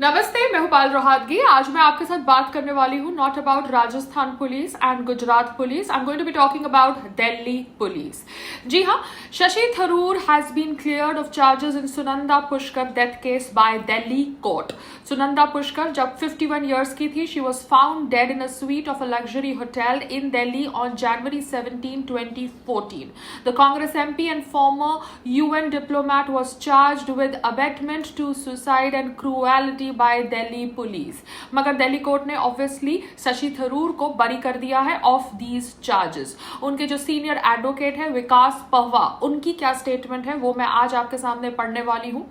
नमस्ते, मैं हूं पायल रोहातगी। आज मैं आपके साथ बात करने वाली हूं not about Rajasthan police and Gujarat police. I am going to be talking about Delhi police. जी हाँ, Shashi Tharoor has been cleared of charges in Sunanda Pushkar death case by Delhi court. Sunanda Pushkar जब 51 years की थी, she was found dead in a suite of a luxury hotel in Delhi on January 17, 2014. The Congress MP and former UN diplomat was charged with abetment to suicide and cruelty by Delhi police. मगर Delhi court ने obviously Shashi Tharoor को बरी कर दिया है of these charges. उनके जो senior advocate है विकास पहवा, उनकी क्या स्टेटमेंट है वो मैं आज आपके सामने पढ़ने वाली हूँ।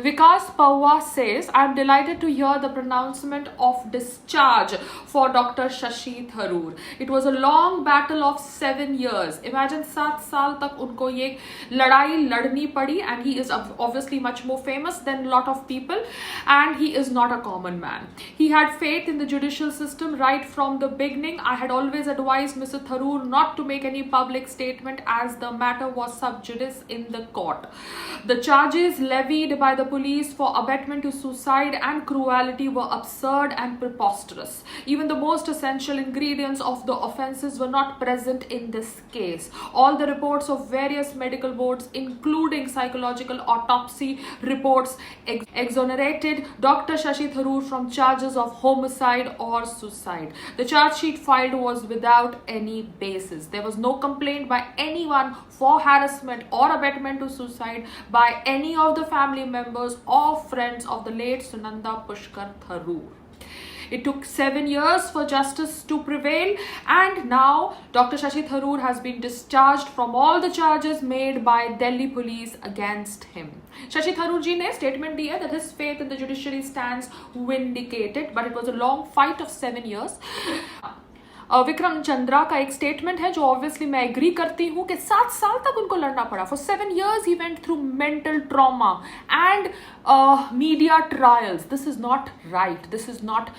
Vikas Pahwa says, I am delighted to hear the pronouncement of discharge for doctor Shashi Tharoor. It was a long battle of 7 years। Imagine 7 साल तक उनको ये लड़ाई लड़नी पड़ी, and he is obviously much more famous than lot of people, and he is not a common man. He had faith in the judicial system right from the beginning. I had always advised Mr. Tharoor not to make any public statement as the matter was sub judice in the court. The charges levied by the police for abetment to suicide and cruelty were absurd and preposterous. Even the most essential ingredients of the offences were not present in this case. All the reports of various medical boards, including psychological autopsy reports, exonerated Dr. Shashi Tharoor from charges of homicide or suicide. The charge sheet filed was without any basis. There was no complaint by anyone for harassment or abetment to suicide by any of the family members or friends of the late Sunanda Pushkar Tharoor. It took 7 years for justice to prevail, and now Dr. Shashi Tharoor has been discharged from all the charges made by Delhi police against him. Shashi Tharoor ji ने statement दी है that his faith in the judiciary stands vindicated, but it was a long fight of 7 years. Vikram Chandra का एक statement है जो obviously मैं agree करती हूँ कि 7 साल तक उनको लड़ना पड़ा। For 7 years he went through mental trauma and media trials. This is not right. This is not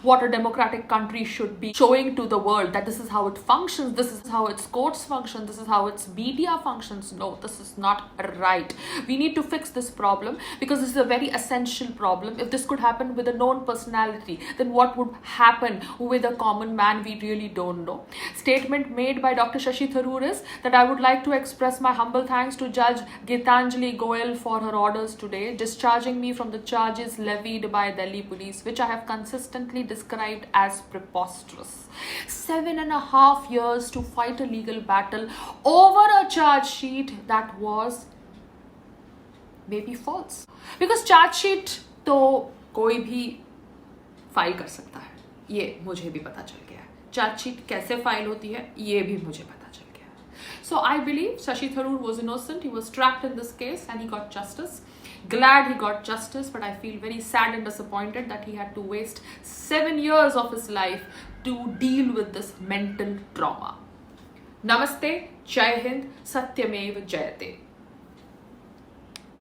what a democratic country should be showing to the world, that this is how it functions, this is how its courts function, this is how its media functions. No, this is not right. We need to fix this problem because this is a very essential problem. If this could happen with a known personality, then what would happen with a common man? We really don't know. Statement made by Dr. Shashi Tharoor is that I would like to express my humble thanks to Judge Gitanjali Goyal for her orders today, discharging me from the charges levied by Delhi police, which I have consistently described as preposterous. 7.5 years to fight a legal battle over a charge sheet that was maybe false. Because charge sheet तो कोई भी file कर सकता है, ये मुझे भी पता चल गया है। चार्ज शीट कैसे फाइल होती है ये भी मुझे पता चल गया है। So I believe Shashi Tharoor was innocent. He was trapped in this case and he got justice. Glad he got justice, but I feel very sad and disappointed that he had to waste 7 years of his life to deal with this mental trauma. Namaste, Jai Hind, Satyamev Jayate.